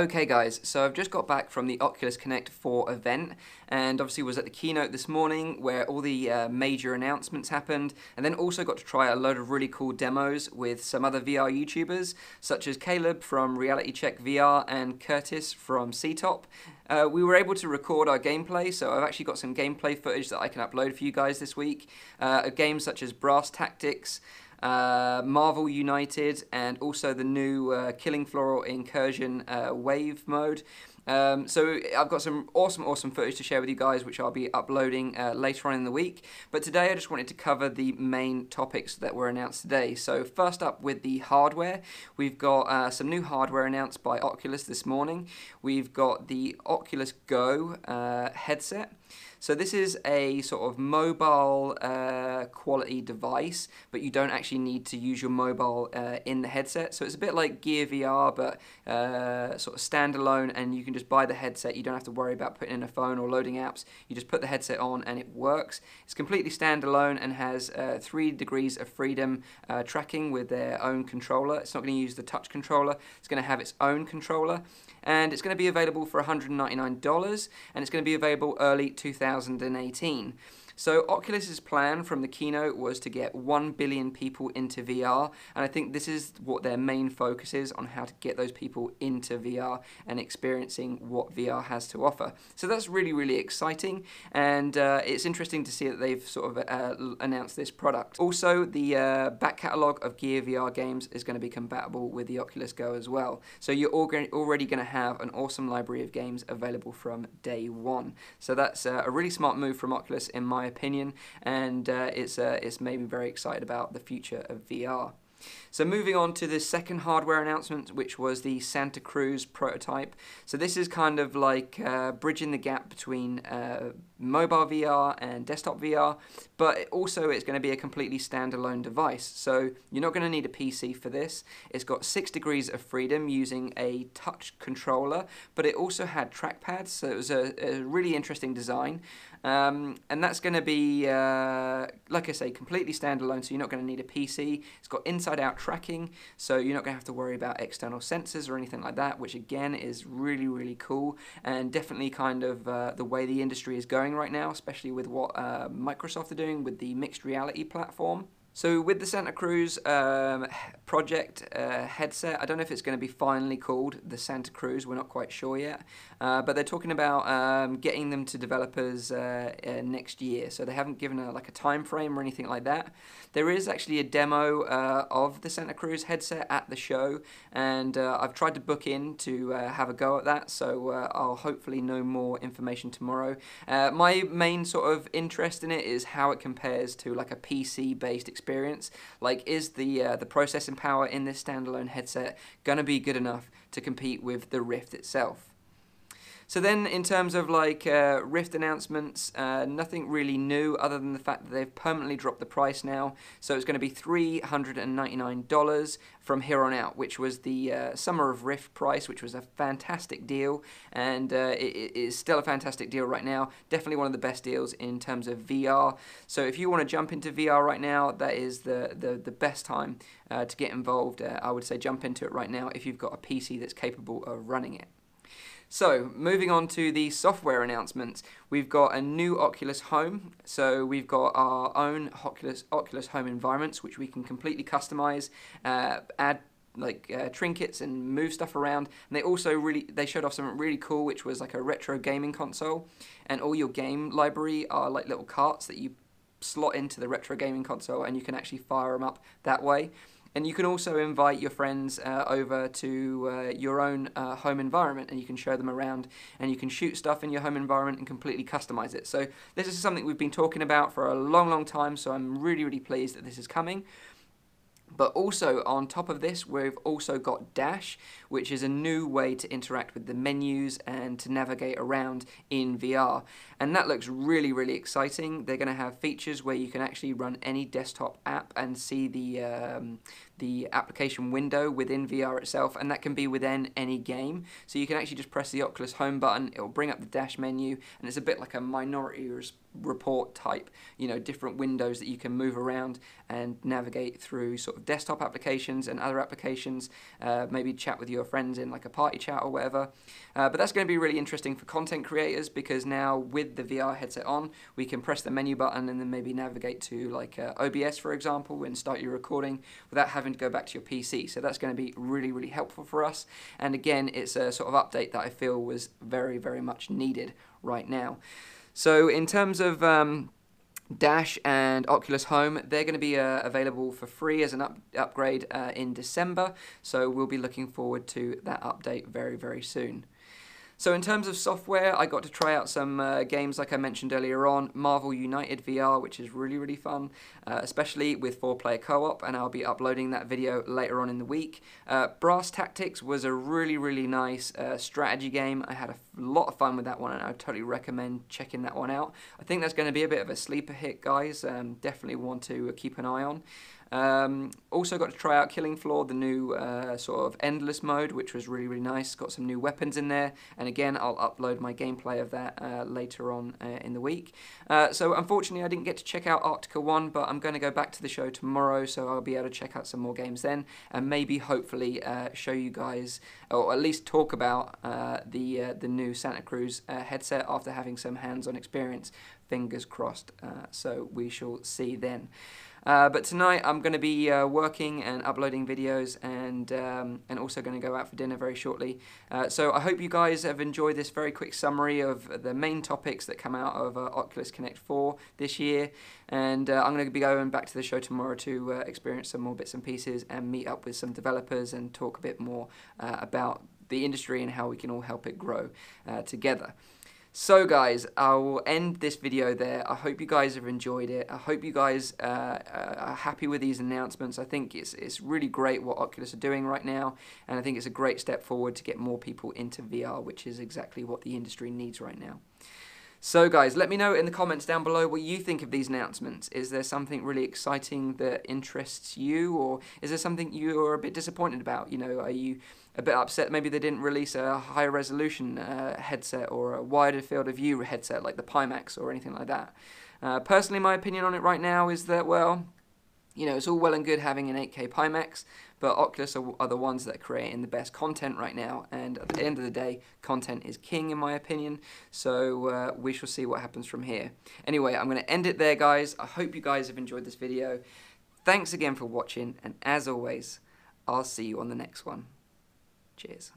Okay guys, so I've just got back from the Oculus Connect 4 event, and obviously was at the keynote this morning where all the major announcements happened, and then also got to try a load of really cool demos with some other VR YouTubers, such as Caleb from Reality Check VR and Curtis from C-Top. We were able to record our gameplay, so I've actually got some gameplay footage that I can upload for you guys this week. Games such as Brass Tactics, Marvel United, and also the new Killing Floor Incursion Wave mode. So I've got some awesome footage to share with you guys, which I'll be uploading later on in the week. But today I just wanted to cover the main topics that were announced today. So first up with the hardware, we've got some new hardware announced by Oculus this morning. We've got the Oculus Go headset. So this is a sort of mobile quality device, but you don't actually need to use your mobile in the headset. So it's a bit like Gear VR, but sort of standalone, and you can just buy the headset. You don't have to worry about putting in a phone or loading apps. You just put the headset on and it works. It's completely standalone and has 3 degrees of freedom tracking with their own controller. It's not going to use the touch controller. It's going to have its own controller. And it's going to be available for $199, and it's going to be available early 2018. So Oculus's plan from the keynote was to get 1 billion people into VR, and I think this is what their main focus is, on how to get those people into VR and experiencing what VR has to offer. So that's really exciting, and it's interesting to see that they've sort of announced this product. Also, the back catalogue of Gear VR games is going to be compatible with the Oculus Go as well. So you're already going to have an awesome library of games available from day one. So that's a really smart move from Oculus, in my opinion, and it's made me very excited about the future of VR. So moving on to the second hardware announcement, which was the Santa Cruz prototype. So this is kind of like bridging the gap between mobile VR and desktop VR, but also it's going to be a completely standalone device. So you're not going to need a PC for this. It's got 6 degrees of freedom using a touch controller, but it also had trackpads, so it was a really interesting design. And that's going to be, like I say, completely standalone, so you're not going to need a PC. It's got inside-out tracking, so you're not going to have to worry about external sensors or anything like that, which again is really cool, and definitely kind of the way the industry is going right now, especially with what Microsoft are doing with the mixed reality platform. So with the Santa Cruz project headset, I don't know if it's going to be finally called the Santa Cruz, we're not quite sure yet, but they're talking about getting them to developers next year, so they haven't given a time frame or anything like that. There is actually a demo of the Santa Cruz headset at the show, and I've tried to book in to have a go at that, so I'll hopefully know more information tomorrow. My main sort of interest in it is how it compares to like a PC-based experience. Like, is the processing power in this standalone headset going to be good enough to compete with the Rift itself? So then, in terms of like Rift announcements, nothing really new other than the fact that they've permanently dropped the price now. So it's going to be $399 from here on out, which was the Summer of Rift price, which was a fantastic deal, and it is still a fantastic deal right now. Definitely one of the best deals in terms of VR. So if you want to jump into VR right now, that is the best time to get involved. I would say jump into it right now if you've got a PC that's capable of running it. So, moving on to the software announcements, we've got a new Oculus Home. So we've got our own Oculus Home environments, which we can completely customize, add like trinkets and move stuff around. And they also they showed off something really cool, which was like a retro gaming console, and all your game library are like little carts that you slot into the retro gaming console, and you can actually fire them up that way. And you can also invite your friends over to your own home environment, and you can show them around, and you can shoot stuff in your home environment and completely customize it. So this is something we've been talking about for a long time, so I'm really pleased that this is coming. But also, on top of this, we've also got Dash, which is a new way to interact with the menus and to navigate around in VR. And that looks really exciting. They're going to have features where you can actually run any desktop app and see the application window within VR itself, and that can be within any game. So you can actually just press the Oculus Home button, it will bring up the Dash menu, and it's a bit like a Minority Report type, different windows that you can move around and navigate through sort of of desktop applications and other applications, maybe chat with your friends in like a party chat or whatever. But that's going to be really interesting for content creators, because now with the VR headset on, we can press the menu button and then maybe navigate to like OBS, for example, and start your recording without having to go back to your PC. So that's going to be really, really helpful for us. And again, it's a sort of update that I feel was very, very much needed right now. So in terms of Dash and Oculus Home, they're going to be available for free as an upgrade in December. So we'll be looking forward to that update very, very soon. So in terms of software, I got to try out some games like I mentioned earlier on, Marvel United VR, which is really, really fun, especially with 4-player co-op, and I'll be uploading that video later on in the week. Brass Tactics was a really, really nice strategy game. I had a lot of fun with that one, and I totally recommend checking that one out. I think that's going to be a bit of a sleeper hit, guys. Definitely want to keep an eye on. Also got to try out Killing Floor, the new sort of endless mode, which was really, really nice. Got some new weapons in there, and again, I'll upload my gameplay of that later on in the week. So unfortunately, I didn't get to check out Arctica 1, but I'm going to go back to the show tomorrow, so I'll be able to check out some more games then, and maybe, hopefully, show you guys, or at least talk about the new Santa Cruz headset after having some hands-on experience. Fingers crossed. So we shall see then. But tonight I'm going to be working and uploading videos, and also going to go out for dinner very shortly. So I hope you guys have enjoyed this very quick summary of the main topics that come out of Oculus Connect 4 this year. And I'm going to be going back to the show tomorrow to experience some more bits and pieces and meet up with some developers and talk a bit more about the industry and how we can all help it grow together. So guys, I will end this video there. I hope you guys have enjoyed it. I hope you guys are happy with these announcements. I think it's really great what Oculus are doing right now, and I think it's a great step forward to get more people into VR, which is exactly what the industry needs right now. So guys, let me know in the comments down below what you think of these announcements. Is there something really exciting that interests you, or is there something you're a bit disappointed about? You know, are you a bit upset maybe they didn't release a higher resolution headset or a wider field of view headset like the Pimax or anything like that? Personally, my opinion on it right now is that, well, you know, it's all well and good having an 8K Pimax, but Oculus are the ones that are creating the best content right now, and at the end of the day, content is king in my opinion, so we shall see what happens from here. Anyway, I'm going to end it there, guys. I hope you guys have enjoyed this video. Thanks again for watching, and as always, I'll see you on the next one. Cheers.